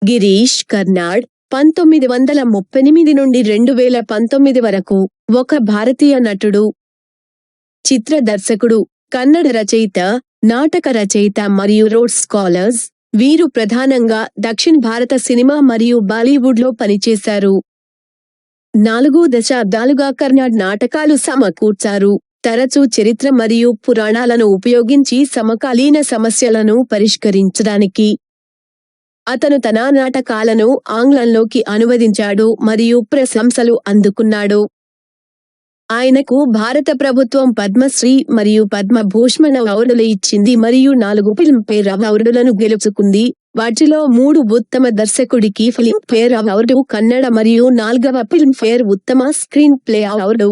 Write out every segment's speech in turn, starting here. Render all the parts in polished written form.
గిరీష్ కర్నాడ్ 1938 నుండి 2019 వరకు ఒక భారతీయ నటుడు, చిత్ర దర్శకుడు, కన్నడ రచయిత, నాటక రచయిత మరియు రోడ్స్ స్కాలర్స్. వీరు ప్రధానంగా దక్షిణ భారత సినిమా మరియు బాలీవుడ్లో పనిచేశారు. 4 దశాబ్దాలుగా కర్నాడ్ నాటకాలు సమకూర్చారు. తరచూ చరిత్ర మరియు పురాణాలను ఉపయోగించి సమకాలీన సమస్యలను పరిష్కరించడానికి. అతను తన నాటకాలను ఆంగ్లంలోకి అనువదించాడు మరియు ప్రశంసలు అందుకున్నాడు. ఆయనకు భారత ప్రభుత్వం పద్మశ్రీ మరియు పద్మభూషణ్ అవార్డులు ఇచ్చింది మరియు 4 ఫిల్మ్ఫేర్ అవార్డులను గెలుచుకుంది. వాటిలో 3 ఉత్తమ దర్శకుడికి ఫిల్మ్ఫేర్ అవార్డు కన్నడ మరియు 4వ ఫిల్మ్ఫేర్ ఉత్తమ స్క్రీన్ ప్లే అవార్డు.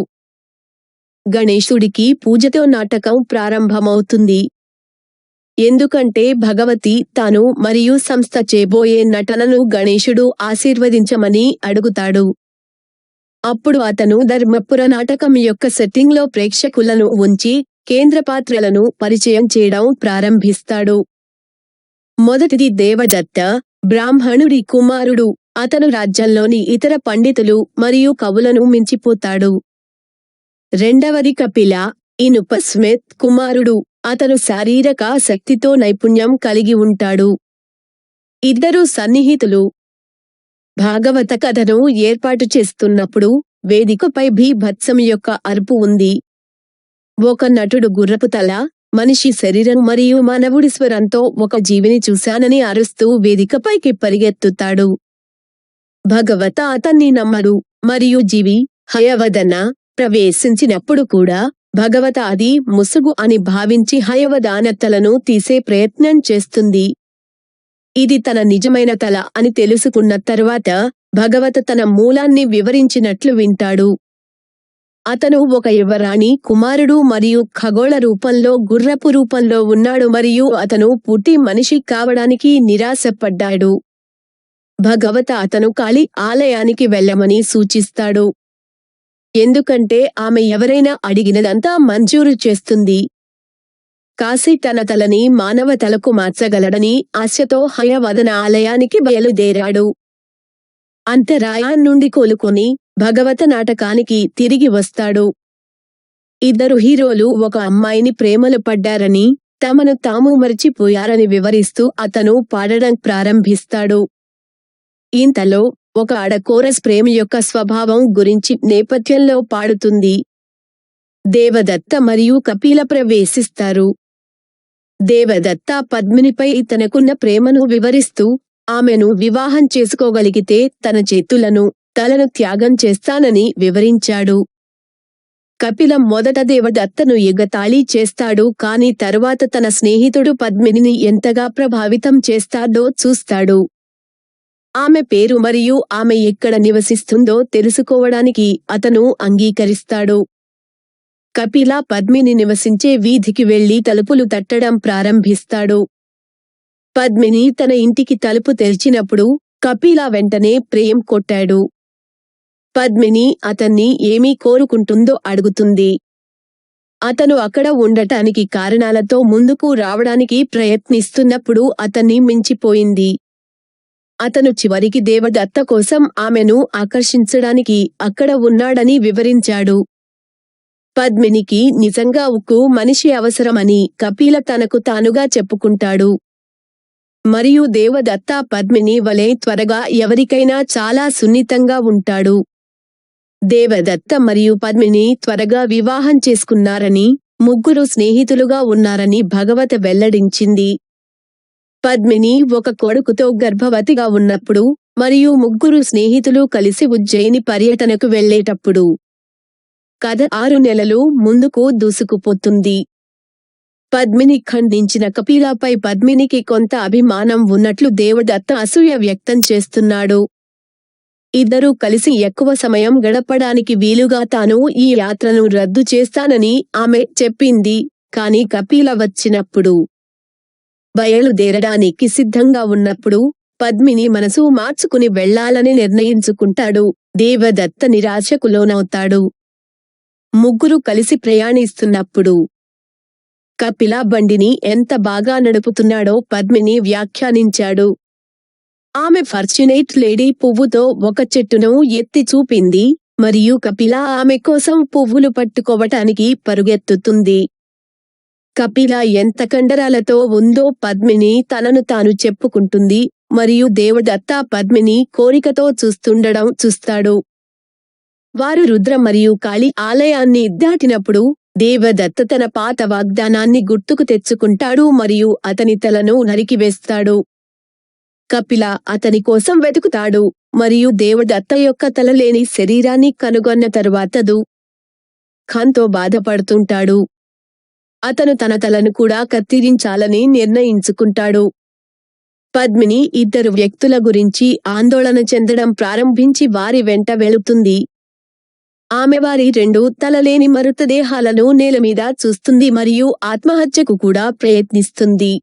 గణేశుడికి పూజతో నాటకం ప్రారంభమవుతుంది. ఎందుకంటే భగవతి తాను మరియు సంస్థ చేయబోయే నటనను గణేశుడు ఆశీర్వదించమని అడుగుతాడు. అప్పుడు అతను ధర్మపుర నాటకం యొక్క సెట్టింగ్లో ప్రేక్షకులను ఉంచి కేంద్ర పాత్రలను పరిచయం చేయడం ప్రారంభిస్తాడు. మొదటిది దేవదత్త, బ్రాహ్మణుడి కుమారుడు. అతను రాజ్యంలోని ఇతర పండితులు మరియు కవులను మించిపోతాడు. రెండవది కపిల, ఇనుప స్మిత్ కుమారుడు. అతను శారీరక శక్తితో నైపుణ్యం కలిగి ఉంటాడు. ఇద్దరు సన్నిహితులు. భాగవత కథను ఏర్పాటు చేస్తున్నప్పుడు వేదికపై భీభత్సం యొక్క అరుపు ఉంది. ఒక నటుడు గుర్రపు తల, మనిషి శరీరం మరియు మానవుడి స్వరంతో ఒక జీవిని చూశానని అరుస్తూ వేదికపైకి పరిగెత్తుతాడు. భగవత అతన్ని నమ్మడు మరియు జీవి హయవదన ప్రవేశించినప్పుడు కూడా భగవత అది ముసుగు అని భావించి హయవదాన తలను తీసే ప్రయత్నం చేస్తుంది. ఇది తన నిజమైన తల అని తెలుసుకున్న తరువాత భగవత తన మూలాన్ని వివరించినట్లు వింటాడు. అతను ఒక యువరాణి కుమారుడు మరియు ఖగోళ రూపంలో గుర్రపు రూపంలో ఉన్నాడు మరియు అతను పుట్టి మనిషి కావడానికి నిరాశపడ్డాడు. భగవత అతను కాళీ ఆలయానికి వెళ్ళమని సూచిస్తాడు. ఎందుకంటే ఆమె ఎవరైనా అడిగినదంతా మంజూరు చేస్తుంది. కాశీ తన తలని మానవ తలకు మార్చగలడని ఆశతో హయవదన ఆలయానికి బయలుదేరాడు. అంతరాయాన్నుండి కోలుకొని భగవత నాటకానికి తిరిగి వస్తాడు. ఇద్దరు హీరోలు ఒక అమ్మాయిని ప్రేమలో పడ్డారని, తమను తాము మరిచిపోయారని వివరిస్తూ అతను పాడడం ప్రారంభిస్తాడు. ఇంతలో ఒక ఆడ కోరస్ ప్రేమ యొక్క స్వభావం గురించి నేపథ్యంలో పాడుతుంది. దేవదత్త మరియు కపిల ప్రవేశిస్తారు. దేవదత్త పద్మినిపై తనకున్న ప్రేమను వివరిస్తూ ఆమెను వివాహం చేసుకోగలిగితే తన చేతులను, తలను త్యాగం చేస్తానని వివరించాడు. కపిల మొదట దేవదత్తను ఎగతాళి చేస్తాడు కాని తరువాత తన స్నేహితుడు పద్మినిని ఎంతగా ప్రభావితం చేస్తాడో చూస్తాడు. ఆమె పేరు మరియు ఆమె ఎక్కడ నివసిస్తుందో తెలుసుకోవడానికి అతను అంగీకరిస్తాడు. కపిల పద్మిని నివసించే వీధికి వెళ్లి తలుపులు తట్టడం ప్రారంభిస్తాడు. పద్మిని తన ఇంటికి తలుపు తెరిచినప్పుడు కపిల వెంటనే ప్రేమ కొట్టాడు. పద్మిని అతన్ని ఏమీ కోరుకుంటుందో అడుగుతుంది. అతను అక్కడ ఉండటానికి కారణాలతో ముందుకు రావడానికి ప్రయత్నిస్తున్నప్పుడు అతన్ని మించిపోయింది. అతను చివరికి దేవదత్త కోసం ఆమెను ఆకర్షించడానికి అక్కడ ఉన్నాడని వివరించాడు. పద్మినికి నిజంగా ఉక్కు మనిషి అవసరమని కపిల తనకు తానుగా చెప్పుకుంటాడు. మరియు దేవదత్త పద్మిని వలె త్వరగా ఎవరికైనా చాలా సున్నితంగా ఉంటాడు. దేవదత్త మరియు పద్మిని త్వరగా వివాహం చేసుకున్నారని, ముగ్గురు స్నేహితులుగా ఉన్నారని భగవత వెల్లడించింది. పద్మిని ఒక కొడుకుతో గర్భవతిగా ఉన్నప్పుడు మరియు ముగ్గురు స్నేహితులు కలిసి ఉజ్జయిని పర్యటనకు వెళ్లేటప్పుడు కథ 6 నెలలు ముందుకు దూసుకుపోతుంది. పద్మిని ఖండించిన కపిలపై పద్మినికి కొంత అభిమానం ఉన్నట్లు దేవదత్త అసూయ వ్యక్తం చేస్తున్నాడు. ఇద్దరూ కలిసి ఎక్కువ సమయం గడపడానికి వీలుగా తాను ఈ యాత్రను రద్దు చేస్తానని ఆమె చెప్పింది. కాని కపిల వచ్చినప్పుడు బయలుదేరడానికి సిద్ధంగా ఉన్నప్పుడు పద్మిని మనసు మార్చుకుని వెళ్లాలని నిర్ణయించుకుంటాడు. దేవదత్త నిరాశకు లోనవుతాడు. ముగ్గురు కలిసి ప్రయాణిస్తున్నప్పుడు కపిల బండిని ఎంత బాగా నడుపుతున్నాడో పద్మిని వ్యాఖ్యానించాడు. ఆమె ఫార్చునేట్ లేడీ పువ్వుతో ఒక చెట్టును ఎత్తి చూపింది మరియు కపిల ఆమె కోసం పువ్వులు పట్టుకోవటానికి పరుగెత్తుతుంది. కపిల ఎంత కండరాలతో ఉందో పద్మిని తనను తాను చెప్పుకుంటుంది మరియు దేవదత్త పద్మిని కోరికతో చూస్తాడు. వారు రుద్ర మరియు కాళి ఆలయాన్ని దాటినప్పుడు దేవదత్త తన పాత వాగ్దానాన్ని గుర్తుకు తెచ్చుకుంటాడు మరియు అతని తలను నరికివేస్తాడు. కపిల అతని కోసం వెతుకుతాడు మరియు దేవదత్త యొక్క తలలేని శరీరాన్ని కనుగొన్న తరువాత దుఃఖంతో బాధపడుతుంటాడు. అతను తన తలను కూడా కత్తిరించాలని నిర్ణయించుకుంటాడు. పద్మిని ఇద్దరు వ్యక్తుల గురించి ఆందోళన చెందడం ప్రారంభించి వారి వెంట వెళుతుంది. ఆమె వారి 2 తలలేని మృతదేహాలను నేలమీద చూస్తుంది మరియు ఆత్మహత్యకు కూడా ప్రయత్నిస్తుంది.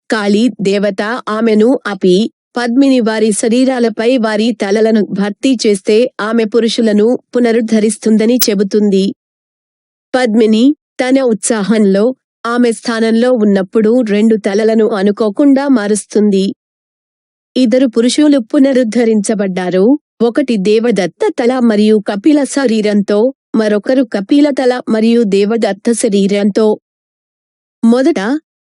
కాళీ దేవత ఆమెను ఆపి పద్మిని వారి శరీరాలపై వారి తలలను భర్తీ చేస్తే ఆమె పురుషులను పునరుద్ధరిస్తుందని చెబుతుంది. పద్మిని తన ఉత్సాహంలో ఆమె స్థానంలో ఉన్నప్పుడు 2 తలలను అనుకోకుండా మారుస్తుంది. ఇద్దరు పురుషులు పునరుద్ధరించబడ్డారు. ఒకటి దేవదత్త తల మరియు కపిల శరీరంతో, మరొకరు కపిల తల మరియు దేవదత్త శరీరంతో. మొదట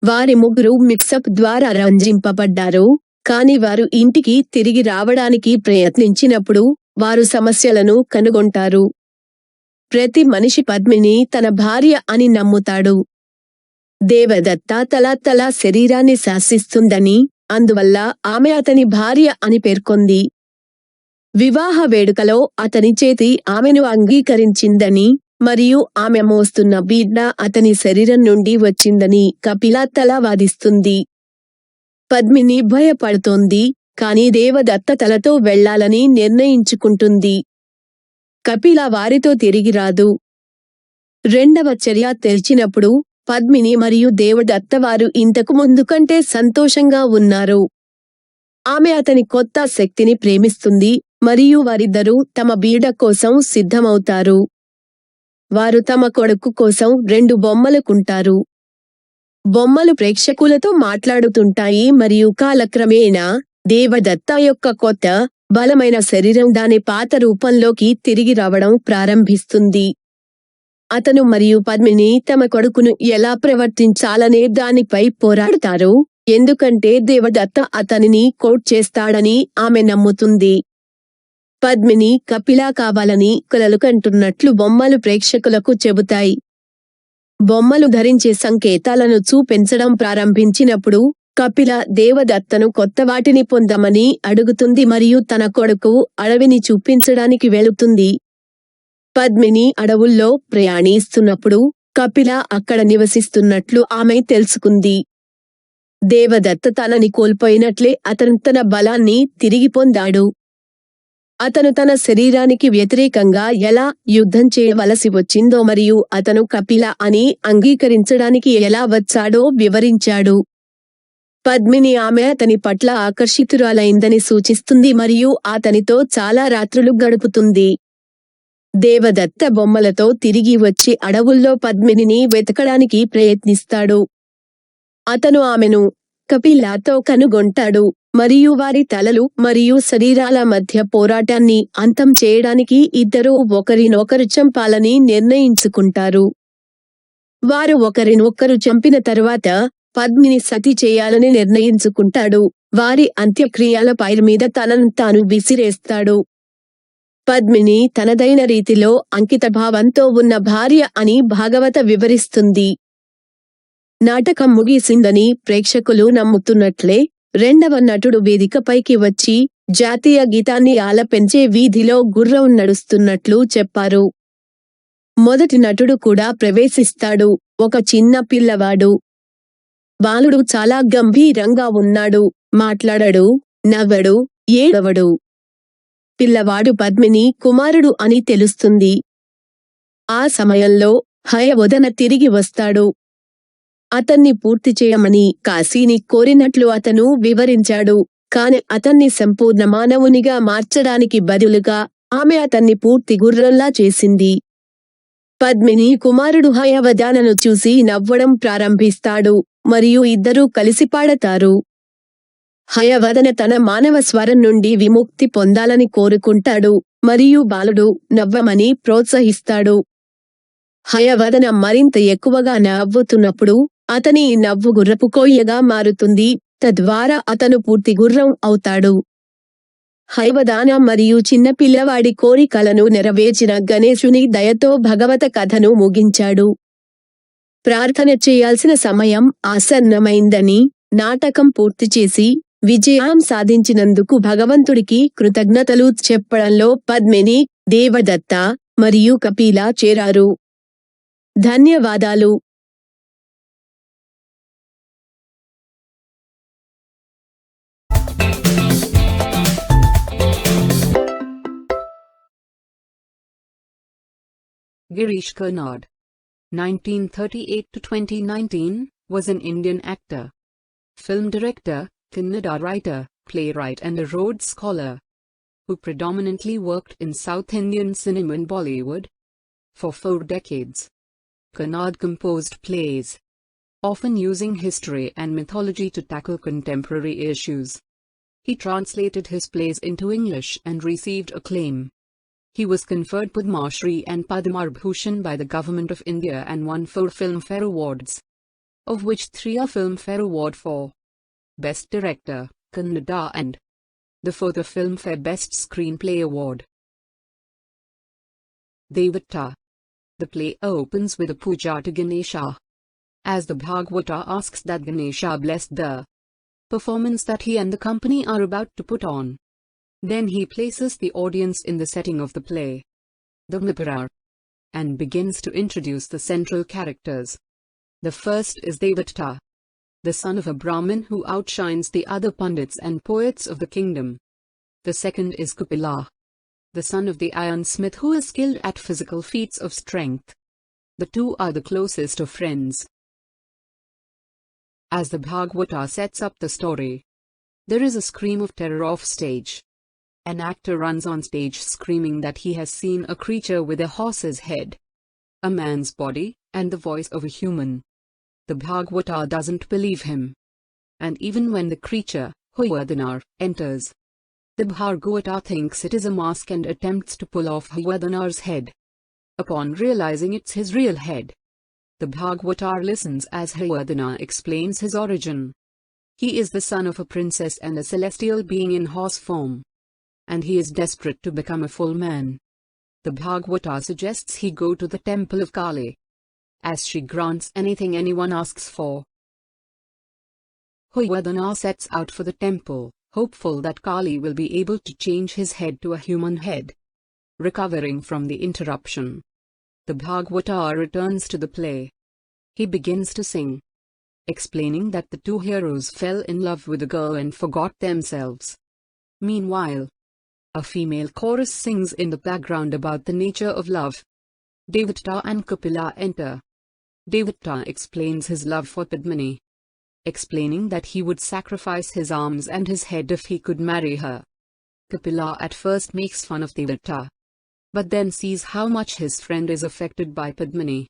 వారి ముగ్గురు మిక్సప్ ద్వారా రంజింపబడ్డారు, కాని వారు ఇంటికి తిరిగి రావడానికి ప్రయత్నించినప్పుడు వారు సమస్యలను కనుగొంటారు. ప్రతి మనిషి పద్మిని తన భార్య అని నమ్ముతాడు. దేవదత్త తల శరీరాన్ని శాసిస్తుందని, అందువల్ల ఆమె అతని భార్య అని పేర్కొంది. వివాహ వేడుకలో అతని చేతి ఆమెను అంగీకరించిందని మరియు ఆమె మోస్తున్న బిడ్డ అతని శరీరం నుండి వచ్చిందని కపిల తల వాదిస్తుంది. పద్మిని భయపడుతోంది, కాని దేవదత్త తలతో వెళ్లాలని నిర్ణయించుకుంటుంది. కపిల వారితో తిరిగి రాదు. రెండవ చర్య తెలిసినప్పుడు పద్మిని మరియు దేవదత్త వారు ఇంతకు ముందు కంటే సంతోషంగా ఉన్నారు. ఆమె అతని కొత్త శక్తిని ప్రేమిస్తుంది మరియు వారిద్దరూ తమ బిడ్డ కోసం సిద్ధమవుతారు. వారు తమ కొడుకు కోసం 2 బొమ్మలు కొంటారు. బొమ్మలు ప్రేక్షకులతో మాట్లాడుతుంటాయి మరియు కాలక్రమేణా దేవదత్త యొక్క కొత్త బలమైన శరీరం దాని పాత రూపంలోకి తిరిగి రావడం ప్రారంభిస్తుంది. అతను మరియు పద్మిని తమ కొడుకును ఎలా ప్రవర్తించాలనే దానిపై పోరాడుతారు, ఎందుకంటే దేవదత్త అతనిని కోట్ చేస్తాడని ఆమె నమ్ముతుంది. పద్మిని కపిల కావాలని కలలు కంటున్నట్లు బొమ్మలు ప్రేక్షకులకు చెబుతాయి. బొమ్మలు ధరించే సంకేతాలను చూపించడం ప్రారంభించినప్పుడు కపిల దేవదత్తను కొత్త వాటిని పొందమని అడుగుతుంది మరియు తన కొడుకు అడవిని చూపించడానికి వెళుతుంది. పద్మిని అడవుల్లో ప్రయాణిస్తున్నప్పుడు కపిల అక్కడ నివసిస్తున్నట్లు ఆమె తెలుసుకుంది. దేవదత్త తనని కోల్పోయినట్లే అతను తన బలాన్ని తిరిగి పొందాడు. అతను తన శరీరానికి వ్యతిరేకంగా ఎలా యుద్ధం చేయవలసి వచ్చిందో మరియు అతను కపిల అని అంగీకరించడానికి ఎలా వచ్చాడో వివరించాడు. పద్మిని ఆమె అతని పట్ల ఆకర్షితురాలైందని సూచిస్తుంది మరియు అతనితో చాలా రాత్రులు గడుపుతుంది. దేవదత్త బొమ్మలతో తిరిగి వచ్చి అడవుల్లో పద్మినిని వెతకడానికి ప్రయత్నిస్తాడు. అతను ఆమెను కపిలతో కనుగొంటాడు మరియు వారి తలలు మరియు శరీరాల మధ్య పోరాటాన్ని అంతం చేయడానికి ఇద్దరూ ఒకరినొకరు చంపాలని నిర్ణయించుకుంటారు. వారు ఒకరినొకరు చంపిన తరువాత పద్మిని సతి చేయాలని నిర్ణయించుకుంటాడు. వారి అంత్యక్రియల పైల మీద తనను తాను విసిరేస్తాడు. పద్మిని తనదైన రీతిలో అంకితభావంతో ఉన్న భార్య అని భాగవత వివరిస్తుంది. నాటకం ముగిసిందని ప్రేక్షకులు నమ్ముతున్నట్లే రెండవ నటుడు వేదికపైకి వచ్చి జాతీయ గీతాన్ని ఆలపించే వీధిలో గుర్రం నడుస్తున్నట్లు చెప్పారు. మొదటి నటుడు కూడా ప్రవేశిస్తాడు, ఒక చిన్న పిల్లవాడు. బాలుడు చాలా గంభీరంగా ఉన్నాడు, మాట్లాడడు, నవ్వడు, ఏడవడు. పిల్లవాడు పద్మిని కుమారుడు అని తెలుస్తుంది. ఆ సమయంలో హయవదన తిరిగి వస్తాడు. అతన్ని పూర్తి చేయమని కాశీని కోరినట్లు అతను వివరించాడు, కాని అతన్ని సంపూర్ణ మానవునిగా మార్చడానికి బదులుగా ఆమె అతన్ని పూర్తి గుర్రంలా చేసింది. పద్మిని కుమారుడు హయవదనను చూసి నవ్వడం ప్రారంభిస్తాడు మరియు ఇద్దరూ కలిసి పాడతారు. హయవదన తన మానవ స్వరం నుండి విముక్తి పొందాలని కోరుకుంటాడు మరియు బాలుడు నవ్వమని ప్రోత్సహిస్తాడు. హయవదన మరింత ఎక్కువగా నవ్వుతున్నప్పుడు అతని నవ్వు గుర్రపు కొయ్యగా మారుతుంది, తద్వారా అతను పూర్తి గుర్రం అవుతాడు. హయవదాన మరియు చిన్న పిల్లవాడి కోరికలను నెరవేర్చిన గణేశుని దయతో భగవత కథను ముగించాడు. ప్రార్థన చేయాల్సిన సమయం ఆసన్నమైందని నాటకం పూర్తి చేసి విజయం సాధించినందుకు భగవంతుడికి కృతజ్ఞతలు చెప్పడంలో పద్మిని, దేవదత్త మరియు కపిల చేరారు. ధన్యవాదాలు. Girish Karnad, 1938 to 2019, was an Indian actor, film director, Kannada writer, playwright and a Rhodes Scholar, who predominantly worked in South Indian cinema and Bollywood. For 4 decades, Karnad composed plays, often using history and mythology to tackle contemporary issues. He translated his plays into English and received acclaim. He was conferred Padma Shri and Padma Bhushan by the Government of India and won 4 Filmfare Awards, of which 3 are Filmfare Award for Best Director, Kannada, and the 4th a Filmfare Best Screenplay Award. Devadatta. The play opens with a puja to Ganesha, as the Bhagavata asks that Ganesha bless the performance that he and the company are about to put on. Then he places the audience in the setting of the play, the Mipara, and begins to introduce the central characters. The first is Devadatta, the son of a Brahmin who outshines the other pundits and poets of the kingdom. The second is Kapila, the son of the ironsmith who is skilled at physical feats of strength. The two are the closest of friends. As the Bhagavata sets up the story, there is a scream of terror off stage. An actor runs on stage screaming that he has seen a creature with a horse's head, a man's body, and the voice of a human. The Bhagavata doesn't believe him. And even when the creature, Hayavadana, enters, the Bhagavata thinks it is a mask and attempts to pull off Hayavadana's head. Upon realizing it's his real head, the Bhagavata listens as Hayavadana explains his origin. He is the son of a princess and a celestial being in horse form, and he is desperate to become a full man. The Bhagavata suggests he go to the temple of Kali, as she grants anything anyone asks for. Hayavadana sets out for the temple, hopeful that Kali will be able to change his head to a human head. Recovering from the interruption, the Bhagavata returns to the play. He begins to sing, explaining that the 2 heroes fell in love with a girl and forgot themselves. Meanwhile, a female chorus sings in the background about the nature of love. Devadatta and Kapila enter. Devadatta explains his love for Padmini, explaining that he would sacrifice his arms and his head if he could marry her. Kapila at first makes fun of Devadatta, but then sees how much his friend is affected by Padmini.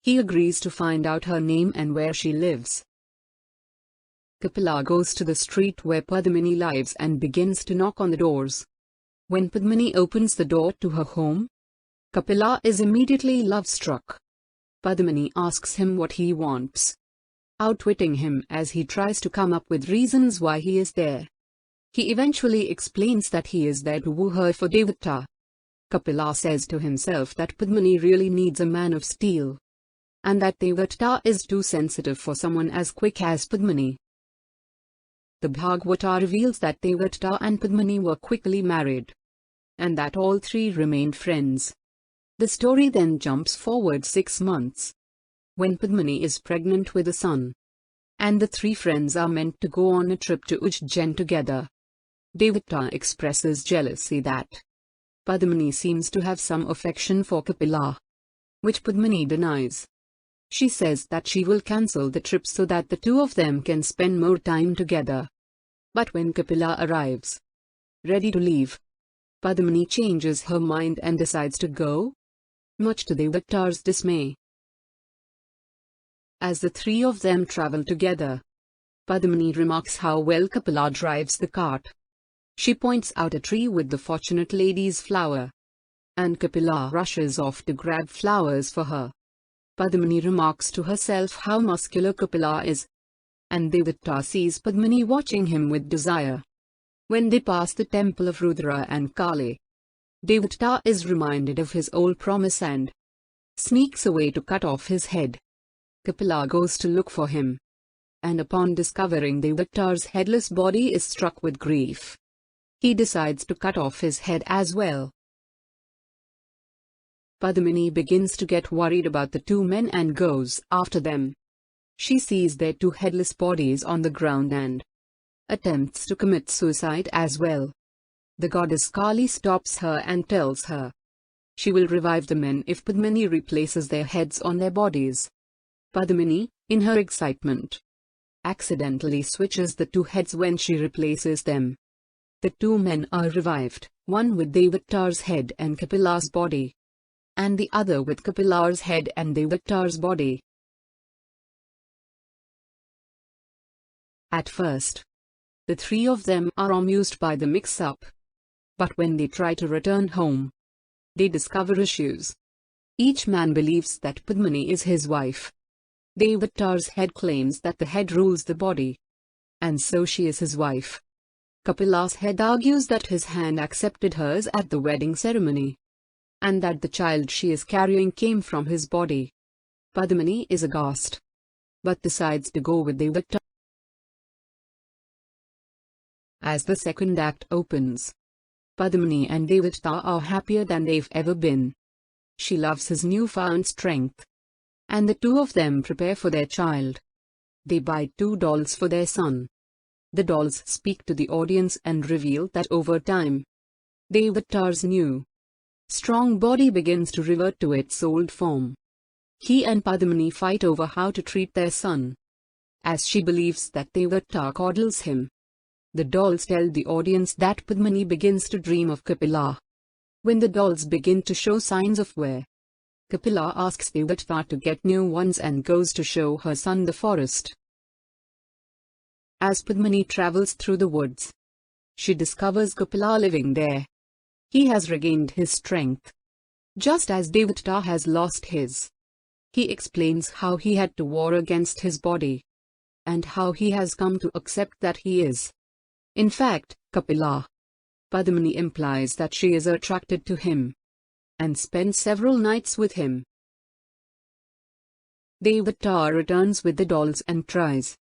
He agrees to find out her name and where she lives. Kapila goes to the street where Padmini lives and begins to knock on the doors. When Padmini opens the door to her home, Kapila is immediately love-struck. Padmini asks him what he wants, outwitting him as he tries to come up with reasons why he is there. He eventually explains that he is there to woo her for Devadatta. Kapila says to himself that Padmini really needs a man of steel, and that Devadatta is too sensitive for someone as quick as Padmini. The Bhagavata reveals that Devadatta and Padmini were quickly married, and that all 3 remained friends. The story then jumps forward 6 months, when Padmini is pregnant with a son, and the 3 friends are meant to go on a trip to Ujjain together. Devadatta expresses jealousy that Padmini seems to have some affection for Kapila, which Padmini denies. She says that she will cancel the trip so that the 2 of them can spend more time together. But when Kapila arrives, ready to leave, Padmini changes her mind and decides to go, much to Devadatta's dismay. As the 3 of them travel together, Padmini remarks how well Kapila drives the cart. She points out a tree with the fortunate lady's flower, and Kapila rushes off to grab flowers for her. Padmini remarks to herself how muscular Kapila is, and Devadatta sees Padmini watching him with desire. When they pass the temple of Rudra and Kali, Devadatta is reminded of his old promise and sneaks away to cut off his head. Kapila goes to look for him, and upon discovering Devadatta's headless body is struck with grief. He decides to cut off his head as well. Padmini begins to get worried about the two men and goes after them. She sees their two headless bodies on the ground and attempts to commit suicide as well. The goddess Kali stops her and tells her she will revive the men if Padmini replaces their heads on their bodies. Padmini, in her excitement, accidentally switches the two heads when she replaces them. The two men are revived, one with Devadatta's head and Kapila's body, and the other with Kapila's head and Devadatta's body. At first, the three of them are amused by the mix-up. But when they try to return home, they discover issues. Each man believes that Padmini is his wife. Devadatta's head claims that the head rules the body, and so she is his wife. Kapila's head argues that his hand accepted hers at the wedding ceremony, and that the child she is carrying came from his body. Padmini is aghast, but decides to go with Devadatta. As the second act opens, Padmini and Devadatta are happier than they've ever been. She loves his newfound strength, and the two of them prepare for their child. They buy 2 dolls for their son. The dolls speak to the audience and reveal that over time, Devadatta's new, strong body begins to revert to its old form. He and Padmini fight over how to treat their son, as she believes that Devadatta coddles him. The dolls tell the audience that Padmini begins to dream of Kapila. When the dolls begin to show signs of wear, Kapila asks Devadatta to get new ones and goes to show her son the forest. As Padmini travels through the woods, she discovers Kapila living there. He has regained his strength, just as Devadatta has lost his. He explains how he had to war against his body, and how he has come to accept that he is, in fact, Kapila. Padmini implies that she is attracted to him, and spends several nights with him. Devadatta returns with the dolls and tries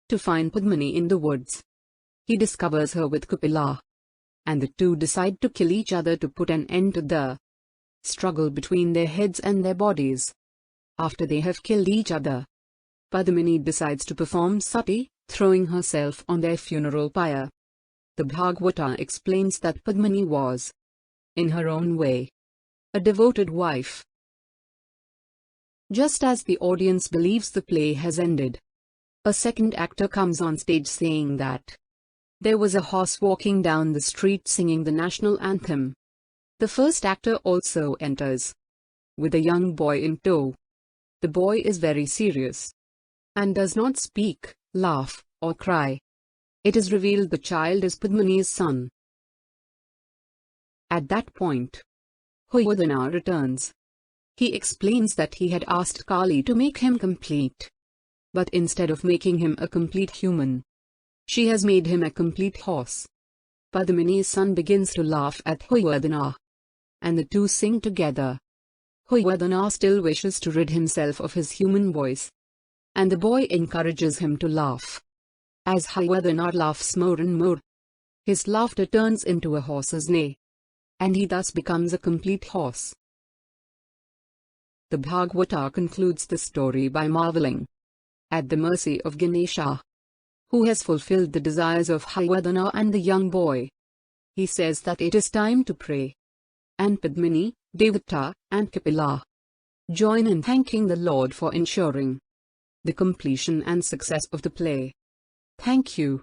to find Padmini in the woods. He discovers her with Kapila, and the two decide to kill each other to put an end to the struggle between their heads and their bodies. After they have killed each other, Padmini decides to perform sati, throwing herself on their funeral pyre. The Bhagavata explains that Padmini was, in her own way, a devoted wife. Just as the audience believes the play has ended, a second actor comes on stage saying that there was a horse walking down the street singing the national anthem. The first actor also enters, with a young boy in tow. The boy is very serious, and does not speak, laugh, or cry. It is revealed the child is Padmini's son. At that point, Hayavadana returns. He explains that he had asked Kali to make him complete, but instead of making him a complete human, she has made him a complete horse. Padmini's son begins to laugh at Hayavadana, and the two sing together. Hayavadana still wishes to rid himself of his human voice, and the boy encourages him to laugh. As Hayavadana laughs more and more, his laughter turns into a horse's neigh, and he thus becomes a complete horse. The Bhagavata concludes the story by marveling at the mercy of Ganesha, who has fulfilled the desires of Hayavadana and the young boy. He says that it is time to pray, and Padmini, Devadatta, and Kapila join in thanking the Lord for ensuring the completion and success of the play. Thank you.